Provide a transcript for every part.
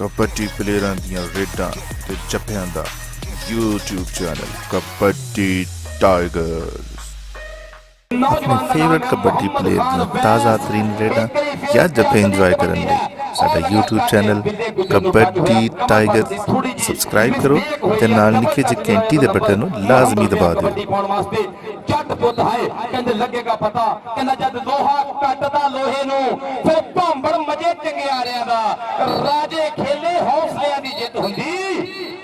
कबड्डी प्लेयरां दियां रेडां ते जप्फियां दा YouTube चैनल कबड्डी टाइगर्स। अपने फेवरेट कबड्डी प्लेयर दियां ताज़ा तरीन रेडां या जप्फे इंजॉय करने लई साडा YouTube channel kabaddi tigers subscribe करो ते नाल निक्के जे घंटी दे बटन नूं लाजमी दबा दिओ। जट बुद्ध है कहंदे लगेगा पता कहंदा जद लोहा कटदा लोहे नूं फिर भांबड़ मजे चंगियारियां दा राजे खेले हौसलियां दी जिੱਤ हुंदी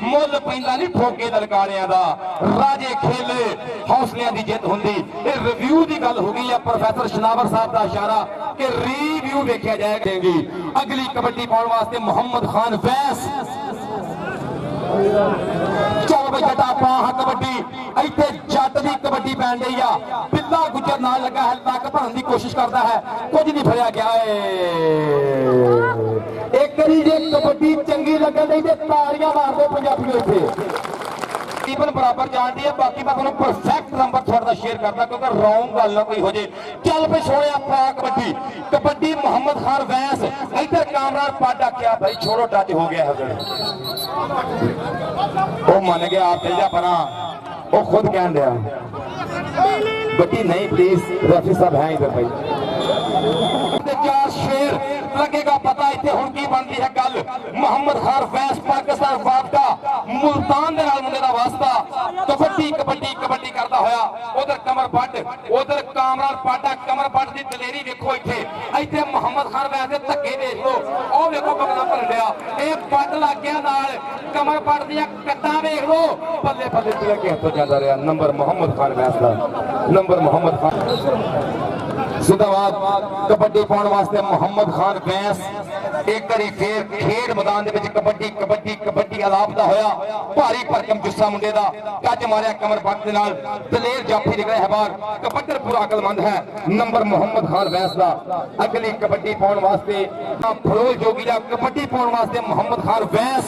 मुल पैंदा नहीं ठोके दलकारियां दा राजे खेले हौसलियां दी जिੱਤ हुंदी। ये रिव्यू दी गल हो गई है प्रोफेसर शनावर साहब दा इशारा कि रिव्यू देखा जाएगी। अगली कबड्डी पाउण वास्ते मुहम्मद खान वैंस चल बई जटा पाह कबड्डी इत्थे जट दी कबड्डी पैन रही आ बिल्ला गुजर नाल लगा है तक भरन दी कोशिश करता है कुछ नहीं फड़िया गया एक करी जे कबड्डी चंगी लगन दी ते ताड़ियां मार दो पंजाबियों इत्थे तकरीबन बराबर जान दी है। बाकी मैं तुहानू परफेक्ट नंबर थोड़ा शेयर करदा क्योंकि रॉन्ग गल ना कोई हो जाए। चल पे छोड़िया पा कबड्डी कबड्डी मुहम्मद खान वैंस इधर कामरान पाडा क्या भाई छोड़ो टच हो गया है वो मान गया आप चल जा परा वो खुद कह दिया बटी नहीं प्लीज रेफरी साहब है इधर भाई चार शेर लगेगा पता इतने हुण की बनती है गल। मुहम्मद खान वैंस पाकिस्तान वापका मुल्तान दे नाल मुंडे दा वास्ता कबड्डी कबड्डी कबड्डी करदा होया उधर कमर पट उधर कामरान पाटा कमर पट दी दलेरी देखो इत्थे इत्थे मुहम्मद खान वैंस दे धक्के देख लो ओ देखो कमला भरन लिया ए पट लाग गया नाल कमर पट दी कट्टा देख लो बल्ले बल्ले तिलक के हथों जांदा रहा नंबर मुहम्मद खान वैंस दा नंबर मुहम्मद खान जिंदाबाद कबड्डी पाउण वास्ते मुहम्मद खान वैंस एक बारी फिर खेड मैदान दे विच कबड्डी कबड्डी कबड्डी अलापदा होया भारी भरकम जुस्सा मुंडे दा टच मारिया कमर पट दे नाल दलेर जाफी निकले है बाहर कबड्डर पूरा अकलमंद है नंबर मुहम्मद खान वैंस दा। अगली कबड्डी पाउण वास्ते फरोज जोगी दा कबड्डी पाउण वास्ते मुहम्मद खान वैंस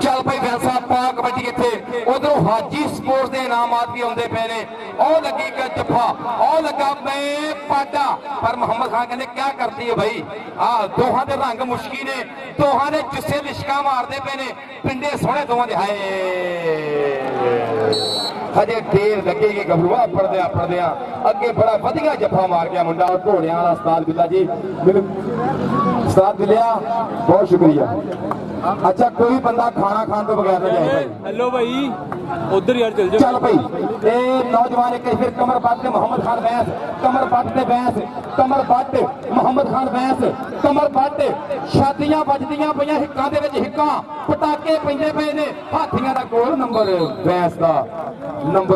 चल भाई वैंसा पा कबड्डी इत्थे उधरों हाजी स्पोर्ट्स दे इनामात भी आउंदे पे ने ओ लगी जफ्फा ओ लगा मैं पाटा पर मुहम्मद खान कहंदे क्या करती है भाई आ दोहां दे रंग मुश्की ने दोहां दे जिस्से लिशका मारदे पे ने पिंडे सोहणे दोहां दे हाय हजे ढेर लगेगी गबरूआ पड़दिया अगे बड़ा वधिया जफ्फा मार गया मुंडा घोड़ियां वाला उस्ताद बिल्ला जी उस्ताद बिल्लिया बहुत शुक्रिया। अच्छा कोई बंदा खाना खान तो बगैर ना जाए भाई हेलो भाई उधर यार चल जाओ चल भाई ए नौजवान एक फिर कमर पट मुहम्मद खान वैंस कमर पट ते वैंस कमर पट मुहम्मद खान वैंस कमर पट छातियां बजदियां पईयां हिक्कां दे विच हिक्कां पटाके पैंदे पए ने हाथियां दा गोल नंबर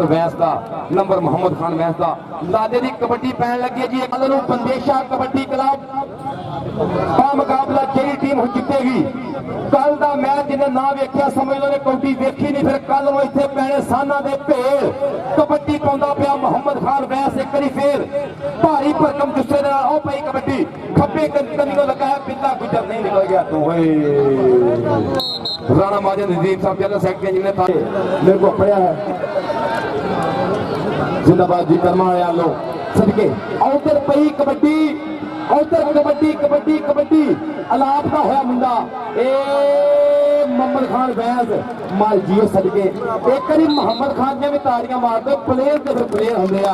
वैंस दा नंबर मुहम्मद खान वैंस दा लादे दी कबड्डी पैन लगी है जी कल नूं बंदेशा कबड्डी क्लब आ मुकाबला जेड़ी टीम जितेगी कल का मैच जिन्हें ना वेख्या समझ लो ने कौटी वेखी नहीं फिर कल वो इतने पैने साना दे भेड़ कबड्डी पाउंदा पिया मुहम्मद खान वैंस एक बारी फिर भारी भरकम गुस्से दे नाल ओ पई कबड्डी खब्बे कन्नी लगा है बिल्ला गुजर नहीं निकल गया तू राणा माजन नजीब साहब जनरल सेक्रेटरी जिन्हें था मेरे को पढ़िया है जिंदाबाद जी कर्मा वाले लो सदके उधर पई कबड्डी उधर कबड्डी कबड्डी कबड्डी अलाप का होया मुंडा ए मुहम्मद खान वैंस माल जियो सदके एक बारी मुहम्मद खान ने भी ताड़ियां मार दो प्लेयर ते फिर प्लेयर होंदे आ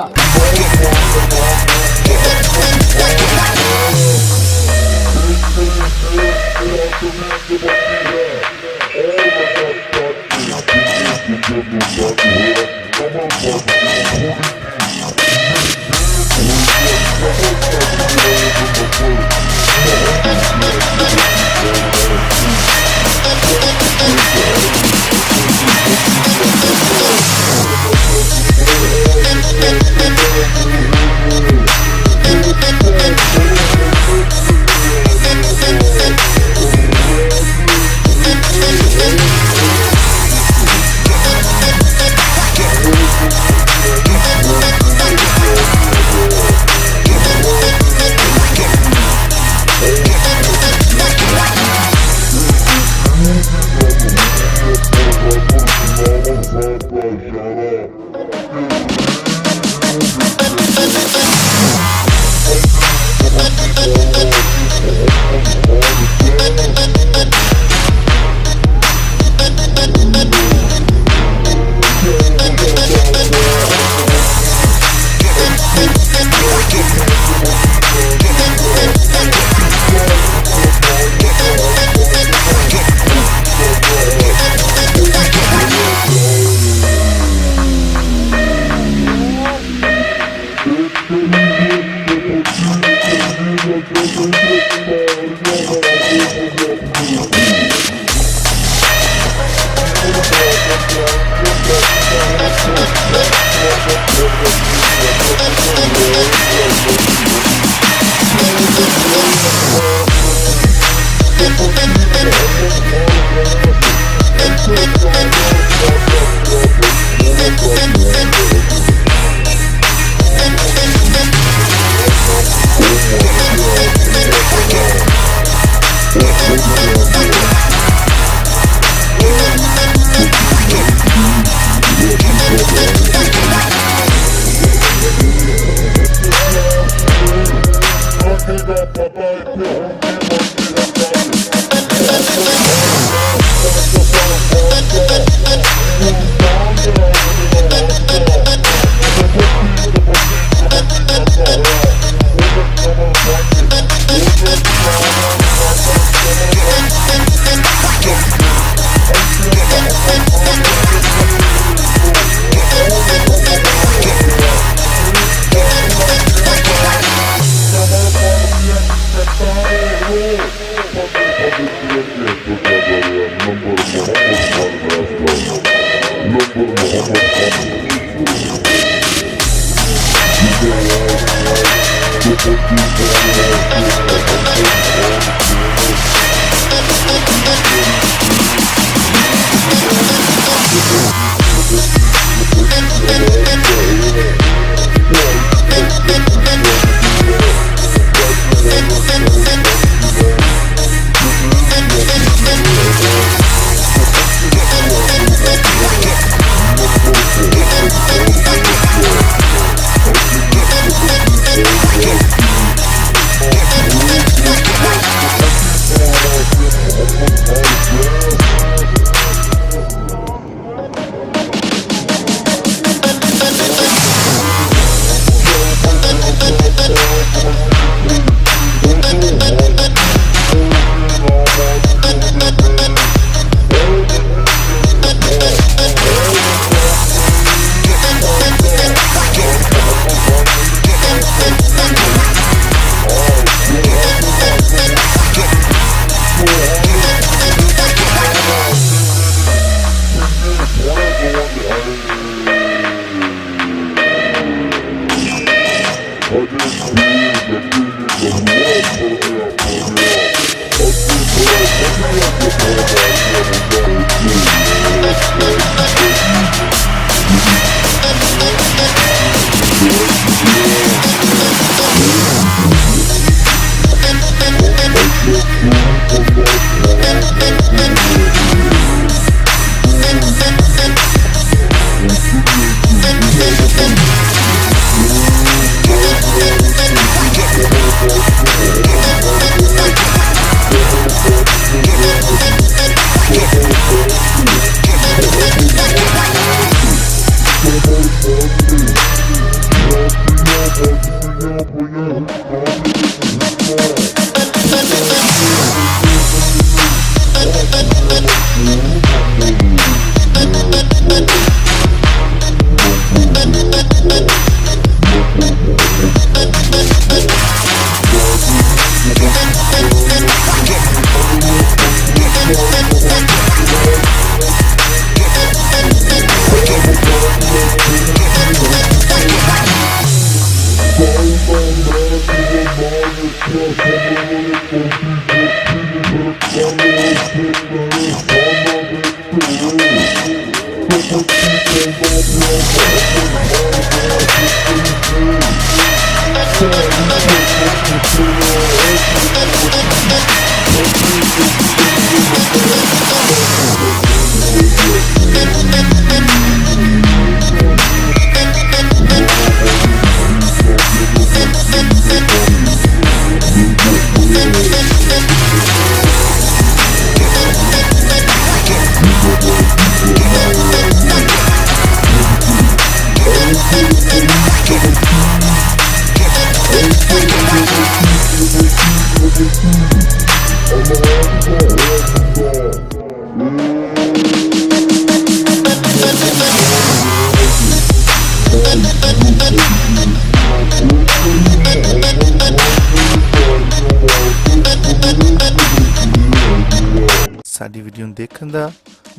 ਸਾਡੀ ਵੀਡੀਓ ਨੂੰ ਦੇਖਣ ਦਾ,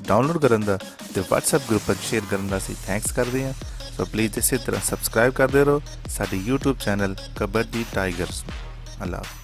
ਡਾਊਨਲੋਡ ਕਰਨ ਦਾ ਤੇ WhatsApp ਗਰੁੱਪ 'ਚ ਸ਼ੇਅਰ ਕਰਨ ਦਾ ਅਸੀਂ ਥੈਂਕਸ ਕਰਦੇ ਹਾਂ। ਸੋ ਪਲੀਜ਼ ਇਸੇ ਤਰ੍ਹਾਂ ਸਬਸਕ੍ਰਾਈਬ ਕਰਦੇ ਰਹੋ ਸਾਡੇ YouTube ਚੈਨਲ ਕਬੱਡੀ ਟਾਈਗਰਸ। ਅੱਲਾ ਹਾਫਿਜ਼।